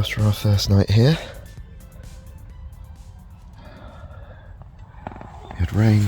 after our first night here. We had rain.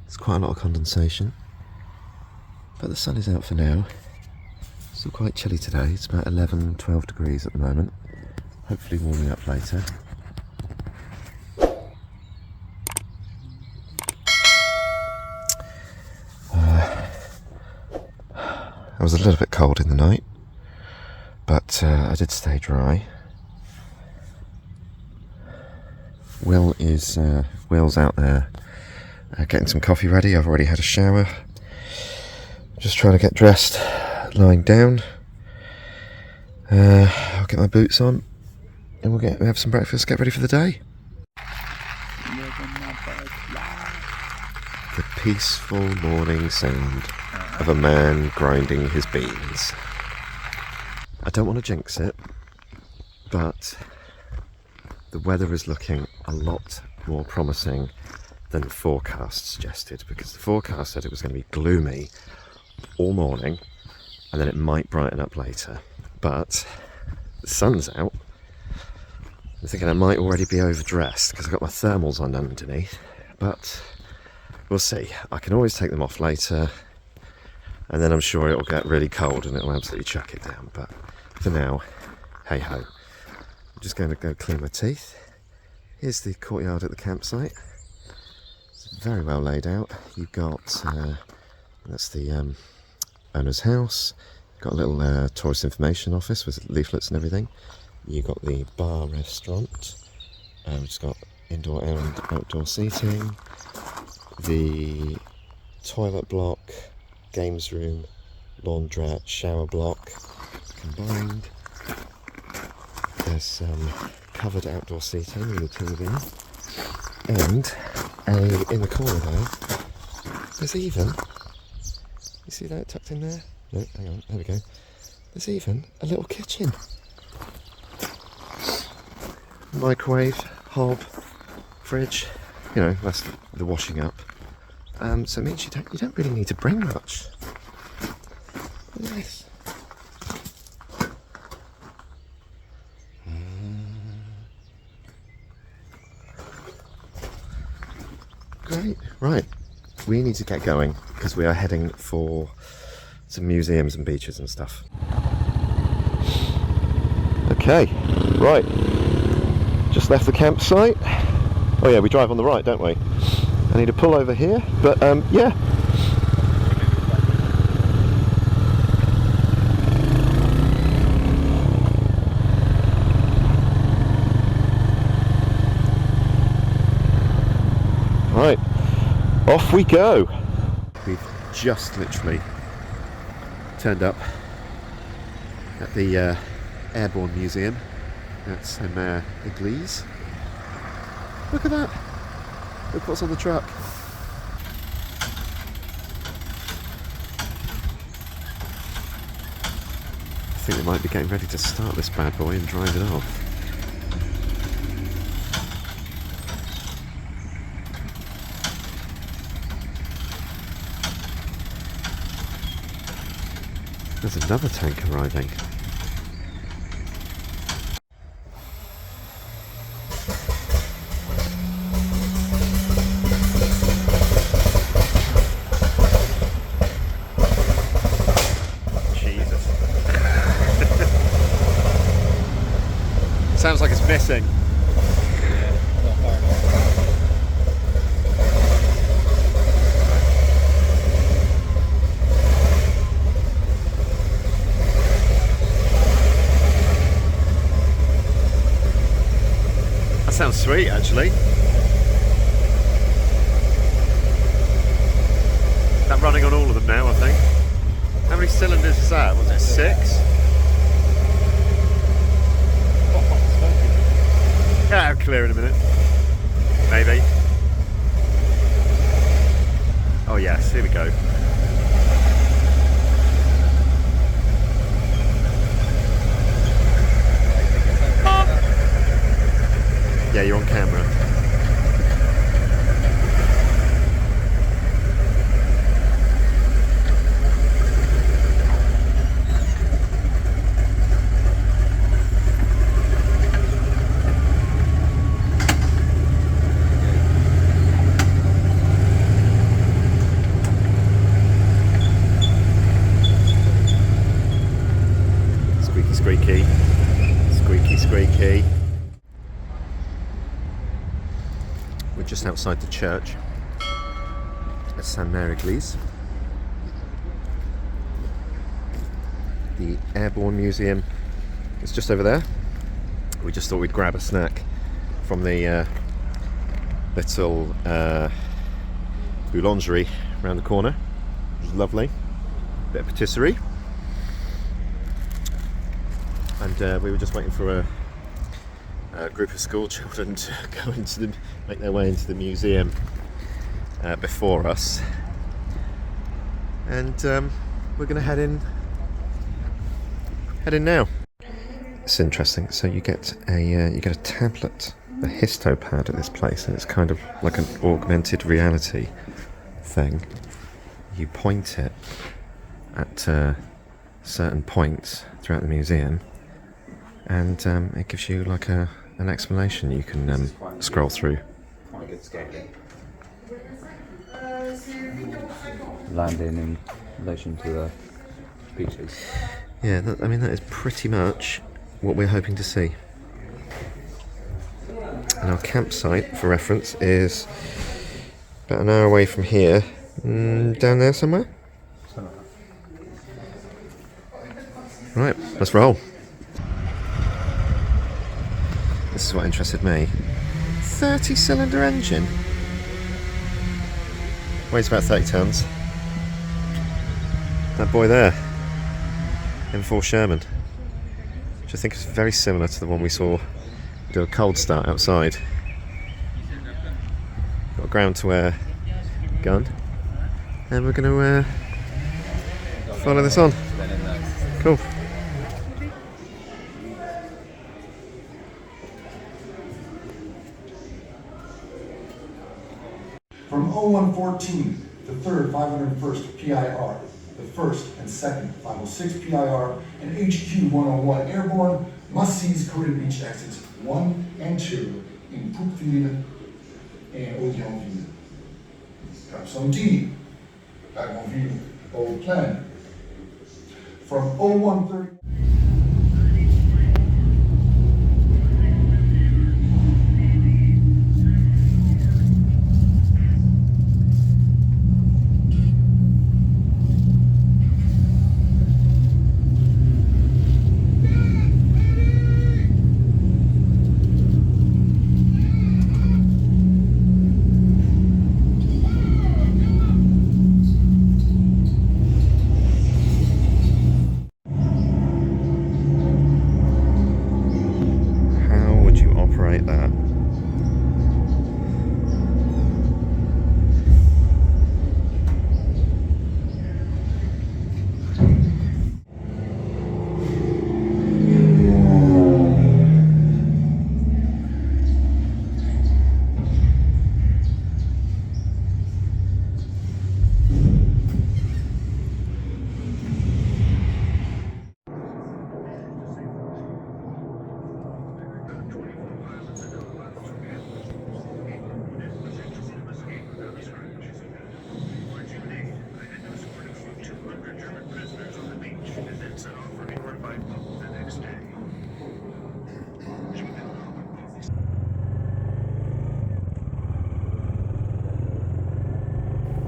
There's quite a lot of condensation, but the sun is out for now. Still quite chilly today. It's about 11-12 degrees at the moment. Hopefully warming up later. I was a little bit cold in the night, but I did stay dry. Will's out there getting some coffee ready. I've already had a shower. Just trying to get dressed, lying down. I'll get my boots on and we'll have some breakfast, get ready for the day. The peaceful morning sound of a man grinding his beans. I don't want to jinx it, but the weather is looking a lot more promising than the forecast suggested, because the forecast said it was going to be gloomy all morning and then it might brighten up later, but the sun's out. I'm thinking I might already be overdressed because I've got my thermals on underneath, but we'll see. I can always take them off later, and then I'm sure it'll get really cold and it'll absolutely chuck it down, but for now, hey ho. I'm just going to go clean my teeth. Here's the courtyard at the campsite. It's very well laid out. You've got, that's the owner's house. You've got a little tourist information office with leaflets and everything. You've got the bar restaurant. We've just got indoor and outdoor seating. The toilet block, games room, laundrette, shower block combined. There's some covered outdoor seating with a TV, and in the corner there, there's even, you see that tucked in there? No, hang on, there we go. There's even a little kitchen. Microwave, hob, fridge, you know, that's the washing up. So it means you don't really need to bring much. Look at this. Great. Right, we need to get going because we are heading for some museums and beaches and stuff. Okay, right. Just left the campsite. Oh yeah, we drive on the right, don't we? I need to pull over here, but yeah. Right, off we go. We've just literally turned up at the Airborne Museum at Sainte-Mère-Église. Look at that. Look what's on the truck. I think they might be getting ready to start this bad boy and drive it off. There's another tank arriving. Jesus. Sounds like it's missing. Sounds sweet, actually. That running on all of them now, I think. How many cylinders is that? Was it 6? Yeah, I'll clear in a minute. Maybe. Oh yes, here we go. Yeah, you're on camera. We're just outside the church at Sainte-Mère-Église. The Airborne Museum is just over there. We just thought we'd grab a snack from the little boulangerie around the corner. It was lovely. Bit of patisserie. And we were just waiting for a group of school children to go into make their way into the museum before us. And we're going to head in now. It's interesting. So you get a tablet, a histopad at this place, and it's kind of like an augmented reality thing. You point it at certain points throughout the museum, and it gives you like an explanation you can scroll through. Quite good scaling. Landing in relation to the beaches. Yeah, that is pretty much what we're hoping to see. And our campsite, for reference, is about an hour away from here, down there somewhere. Right, let's roll. This is what interested me. 30-cylinder engine. Weighs about 30 tons. That boy there, M4 Sherman, which I think is very similar to the one we saw do a cold start outside. Got a ground to air gun, and we're going to follow this on. Cool. From 0114, the 3rd 501st PIR, the 1st and 2nd 506 PIR, and HQ 101 Airborne must seize coded beach exits 1 and 2 in Poupeville and Odionville. Capson-D, Bagonville, Old Plan. From 0130. That.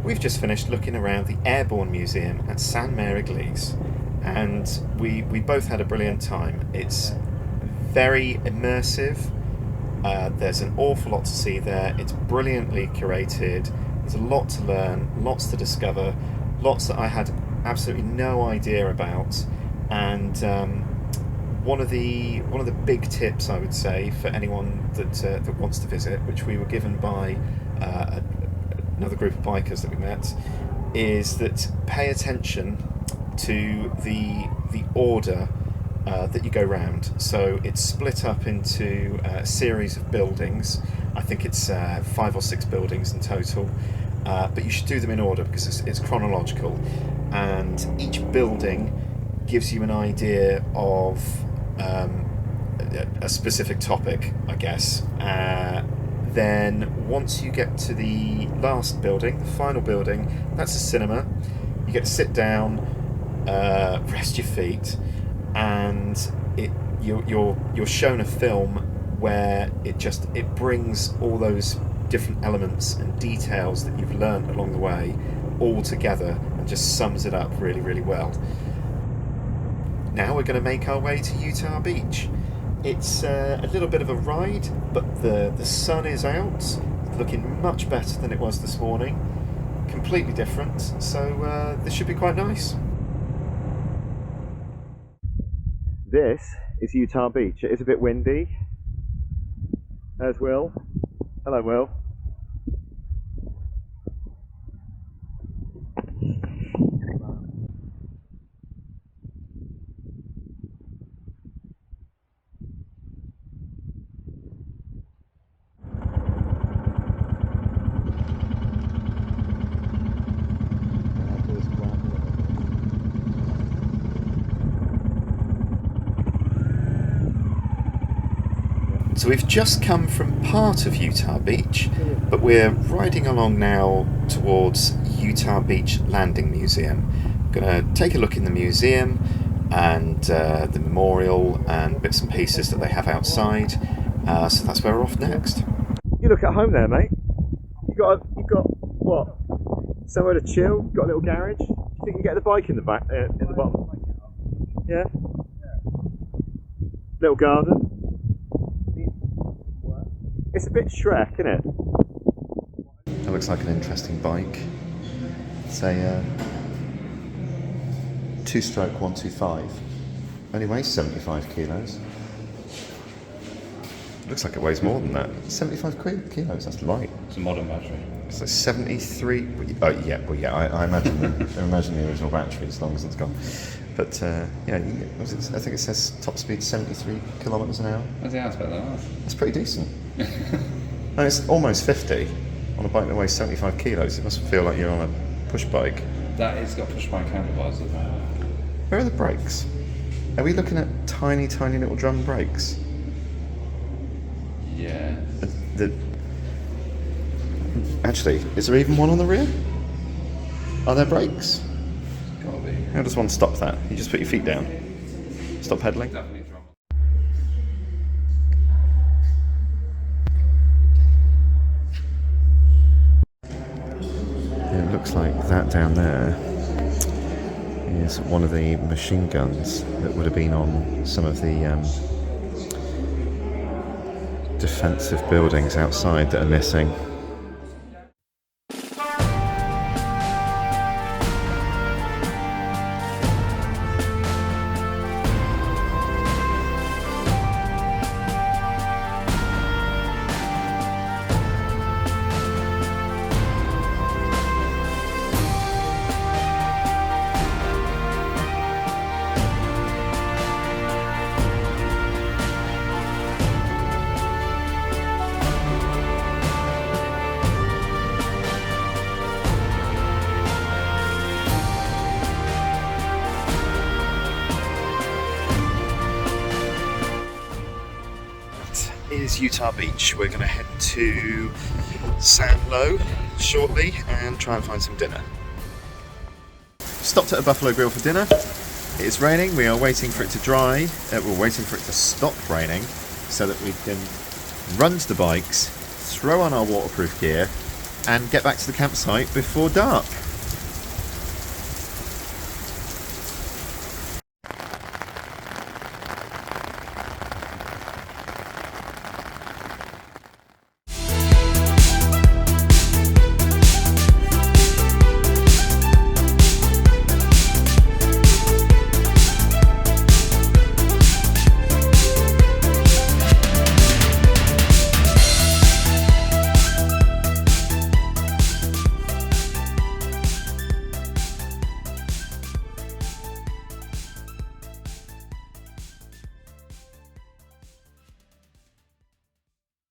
We've just finished looking around the Airborne Museum at Sainte-Mère-Église, and we both had a brilliant time. It's very immersive. There's an awful lot to see there. It's brilliantly curated. There's a lot to learn, lots to discover, lots that I had absolutely no idea about. And one of the big tips I would say for anyone that wants to visit, which we were given by another group of bikers that we met, is that pay attention to the order that you go round. So it's split up into a series of buildings. I think it's 5 or 6 buildings in total, but you should do them in order because it's chronological, and each building gives you an idea of a specific topic, I guess. Then once you get to the last building, the final building, that's a cinema. You get to sit down, rest your feet, and you're shown a film where it brings all those different elements and details that you've learned along the way all together, and just sums it up really, really well. Now we're going to make our way to Utah Beach. It's a little bit of a ride, but the sun is out, it's looking much better than it was this morning. Completely different, so this should be quite nice. This is Utah Beach. It is a bit windy. There's Will. Hello, Will. So we've just come from part of Utah Beach, but we're riding along now towards Utah Beach Landing Museum. We're going to take a look in the museum and the memorial and bits and pieces that they have outside. So that's where we're off next. You look at home there, mate. You've got what? Somewhere to chill. You've got a little garage. Do you think you get the bike in the back, in the bottom? Yeah. Little garden. It's a bit Shrek, isn't it? That looks like an interesting bike. It's a 2-stroke 125. Only weighs 75 kilos. Looks like it weighs more than that. 75 kilos, that's light. It's a modern battery. So 73. I imagine the original battery, as long as it's gone. But yeah, I think it says top speed 73 kilometres an hour. Yeah, that's better. That's pretty decent. And it's almost 50 on a bike that weighs 75 kilos. It must feel like you're on a push bike. That is got push bike handlebars. Where are the brakes? Are we looking at tiny, tiny little drum brakes? Yeah. Actually, is there even one on the rear? Are there brakes? Gotta be. How does one stop that? You just put your feet down. Stop pedaling. Definitely wrong. It looks like that down there is one of the machine guns that would have been on some of the defensive buildings outside that are missing. Is Utah Beach. We're going to head to San Lo shortly and try and find some dinner. Stopped at a Buffalo Grill for dinner. It is raining. We are waiting for it to dry. We're waiting for it to stop raining so that we can run to the bikes, throw on our waterproof gear and get back to the campsite before dark.